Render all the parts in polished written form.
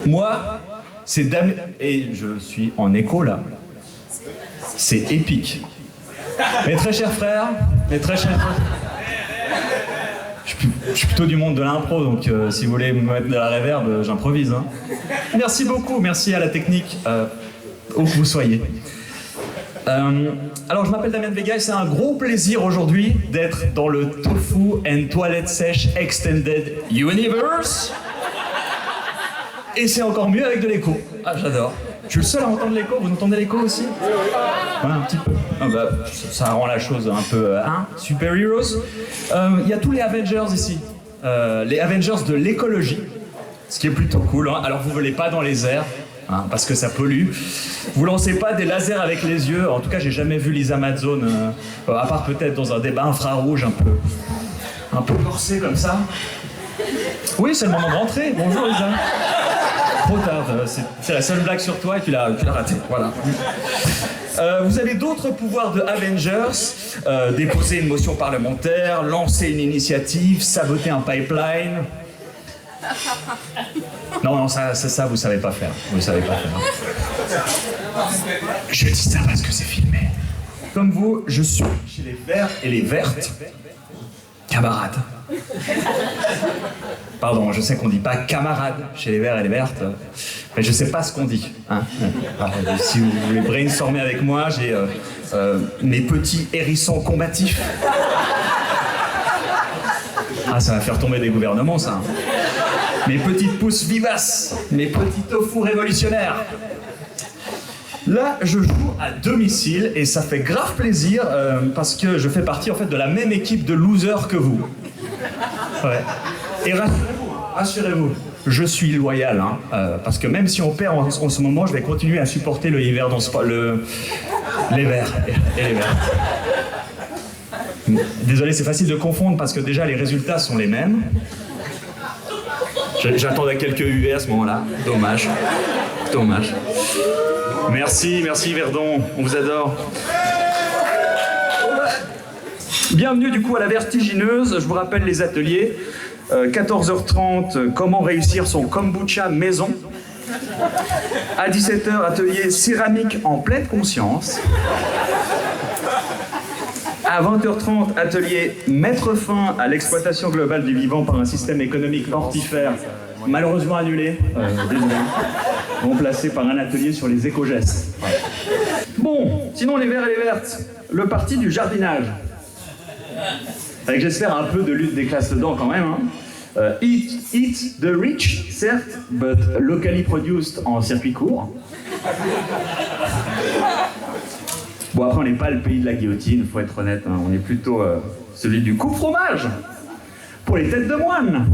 Moi, c'est Damien... Et je suis en écho là. C'est épique. Mes très chers frères, mes très chers frères... Je suis plutôt du monde de l'impro, donc si vous voulez me mettre de la réverb, j'improvise. Hein. Merci beaucoup, merci à la technique, où que vous soyez. Alors, je m'appelle Damien Vega et c'est un gros plaisir aujourd'hui d'être dans le Tofu and Toilette Sèche Extended Universe. Et c'est encore mieux avec de l'écho. Ah, j'adore. Je suis le seul à entendre l'écho, vous entendez l'écho aussi? Ouais, un petit peu. Ah bah, ça rend la chose un peu... Super Heroes. Il y a tous les Avengers ici. Les Avengers de l'écologie. Ce qui est plutôt cool. Hein. Alors vous volez pas dans les airs, hein, parce que ça pollue. Vous lancez pas des lasers avec les yeux. En tout cas, j'ai jamais vu les Amazones, à part peut-être dans un débat infrarouge un peu corsé comme ça. Oui, c'est le moment de rentrer. Bonjour Lisa. Trop tard, c'est la seule blague sur toi et tu l'as raté. Voilà. Vous avez d'autres pouvoirs de Avengers, déposer une motion parlementaire, lancer une initiative, saboter un pipeline. Non, ça vous savez pas faire. Vous savez pas faire. Je dis ça parce que c'est filmé. Comme vous, je suis chez les Verts et les Vertes. Camarades. Pardon, je sais qu'on dit pas camarades chez les Verts et les Vertes, mais je sais pas ce qu'on dit. Hein. Alors, si vous voulez brainstormer avec moi, j'ai mes petits hérissons combatifs. Ah, ça va faire tomber des gouvernements, ça. Mes petites pousses vivaces, mes petits tofu révolutionnaires. Là, je joue à domicile et ça fait grave plaisir parce que je fais partie en fait de la même équipe de losers que vous. Ouais. Et rassurez-vous, je suis loyal, hein, parce que même si on perd en ce moment, je vais continuer à supporter le hiver dans les Verts et les Verts. Désolé, c'est facile de confondre parce que déjà les résultats sont les mêmes. J'attendais quelques US à ce moment-là. Dommage. Merci Verdon, on vous adore. Bienvenue du coup à la vertigineuse, je vous rappelle les ateliers. 14h30, comment réussir son kombucha maison. À 17h, atelier céramique en pleine conscience. À 20h30, atelier mettre fin à l'exploitation globale du vivant par un système économique mortifère, malheureusement annulé, désolé, remplacé par un atelier sur les éco-gestes. Bon, sinon les Verts et les Vertes, le parti du jardinage. Avec j'espère un peu de lutte des classes dedans quand même. Hein. Eat the rich, certes, but locally produced en circuit court. Bon, après, on n'est pas le pays de la guillotine, faut être honnête. Hein. On est plutôt celui du coupe-fromage. Pour les têtes de moine.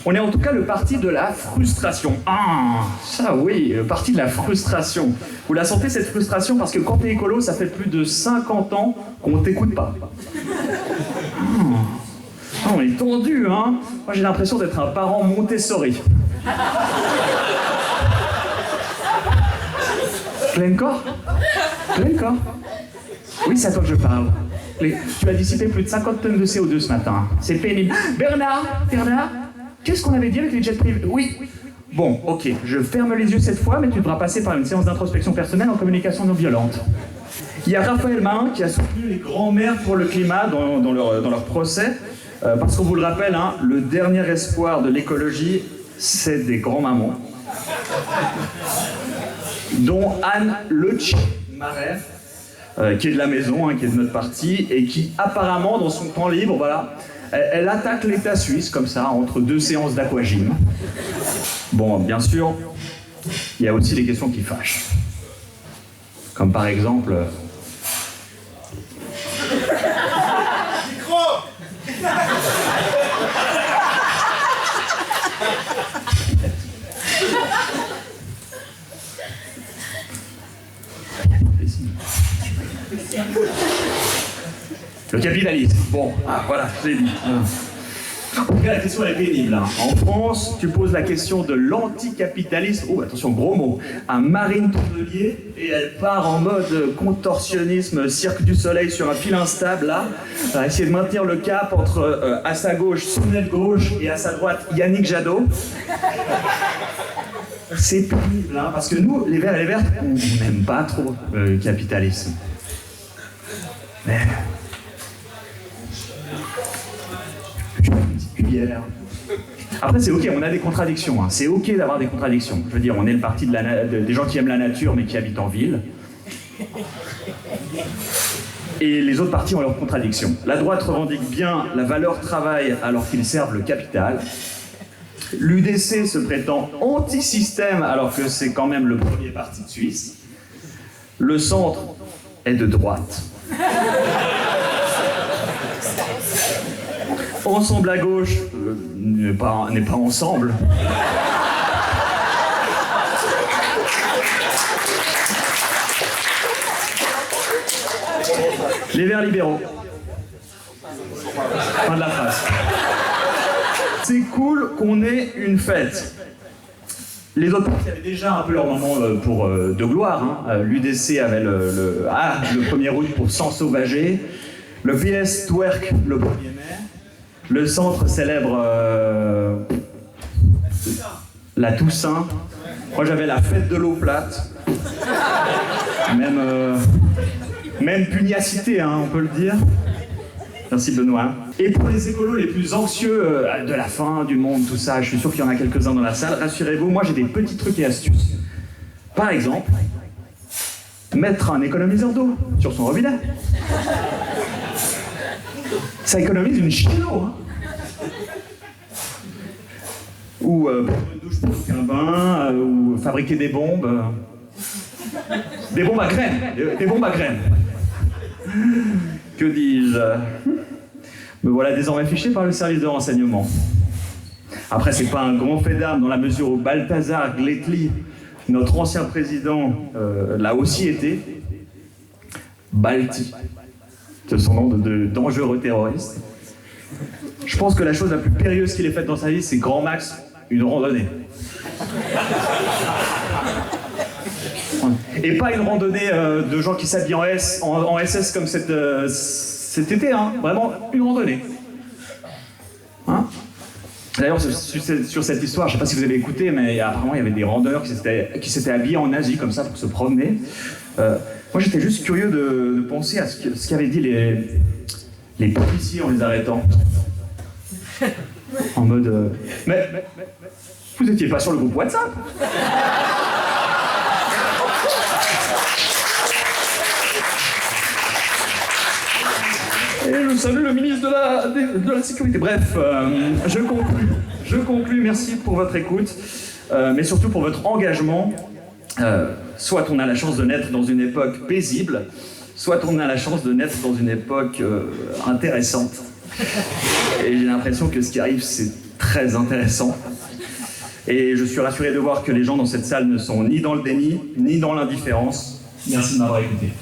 On est en tout cas le parti de la frustration. Ah, ça oui, le parti de la frustration. Vous la sentez cette frustration parce que quand t'es écolo, ça fait plus de 50 ans qu'on t'écoute pas. Ah, on est tendu, hein. Moi j'ai l'impression d'être un parent Montessori. Glencore ? Oui, c'est à toi que je parle. Tu as dissipé plus de 50 tonnes de CO2 ce matin. C'est pénible. Bernard, qu'est-ce qu'on avait dit avec les jets privés? Oui. Bon, ok, je ferme les yeux cette fois, mais tu devras passer par une séance d'introspection personnelle en communication non violente. Il y a Raphaël Mahin qui a soutenu les grands-mères pour le climat dans leur procès, parce qu'on vous le rappelle, hein, le dernier espoir de l'écologie, c'est des grands-mamans. Dont Anne Lech-Marais, qui est de la maison, hein, qui est de notre parti, et qui apparemment, dans son temps libre, voilà, elle attaque l'État suisse, comme ça, entre deux séances d'aquagym. Bon, bien sûr, il y a aussi des questions qui fâchent. Comme par exemple... Le capitalisme. Bon, voilà, je l'ai dit. En tout cas, la question elle est pénible. Hein. En France, tu poses la question de l'anticapitalisme. Oh, attention, gros mot. À Marine Tondelier, et elle part en mode contorsionnisme, Cirque du Soleil sur un fil instable, là, à essayer de maintenir le cap entre, à sa gauche, Sunel Gauche, et à sa droite, Yannick Jadot. C'est pénible, hein, parce que nous, les Verts et les Vertes, on n'aime pas trop le capitalisme. Mais... je prends une petite cuillère. Après, c'est ok, on a des contradictions. Hein. C'est ok d'avoir des contradictions. Je veux dire, on est le parti des gens qui aiment la nature, mais qui habitent en ville. Et les autres partis ont leurs contradictions. La droite revendique bien la valeur travail alors qu'ils servent le capital. L'UDC se prétend anti-système alors que c'est quand même le premier parti de Suisse. Le centre est de droite. Ensemble à gauche n'est pas ensemble. Les Verts libéraux. Fin de la phrase. C'est cool qu'on ait une fête. Les autres partis avaient déjà un peu leur moment de gloire. Hein. L'UDC avait le 1er août pour s'ensauvager. Le PS twerk le 1er mai. Le centre célèbre la Toussaint. Moi j'avais la fête de l'eau plate. Même pugnacité, hein, on peut le dire. Merci Benoît. Et pour les écolos les plus anxieux de la fin du monde, tout ça, je suis sûr qu'il y en a quelques-uns dans la salle, rassurez-vous, moi j'ai des petits trucs et astuces. Par exemple, mettre un économiseur d'eau sur son robinet. Ça économise une chienne d'eau. Hein. Ou prendre une douche pour un bain, ou fabriquer des bombes. Des bombes à graines. Des bombes à graines. Que dis-je? Me voilà désormais fiché par le service de renseignement. Après, c'est pas un grand fait d'armes dans la mesure où Balthazar Gletli, notre ancien président, l'a aussi été. Balti, c'est son nom de dangereux terroriste. Je pense que la chose la plus périlleuse qu'il ait faite dans sa vie, c'est grand max une randonnée. Et pas une randonnée de gens qui s'habillent en SS comme cet été, hein. Vraiment une randonnée. Hein? D'ailleurs, sur cette histoire, je ne sais pas si vous avez écouté, mais apparemment il y avait des randonneurs qui s'étaient habillés en Asie comme ça pour se promener. Moi j'étais juste curieux de penser à ce qu'avaient dit les policiers en les arrêtant. En mode... Mais vous n'étiez pas sur le groupe WhatsApp? Et je salue le ministre de la Sécurité. Bref, je conclus. Merci pour votre écoute, mais surtout pour votre engagement. Soit on a la chance de naître dans une époque paisible, soit on a la chance de naître dans une époque intéressante. Et j'ai l'impression que ce qui arrive, c'est très intéressant. Et je suis rassuré de voir que les gens dans cette salle ne sont ni dans le déni, ni dans l'indifférence. Merci de m'avoir écouté.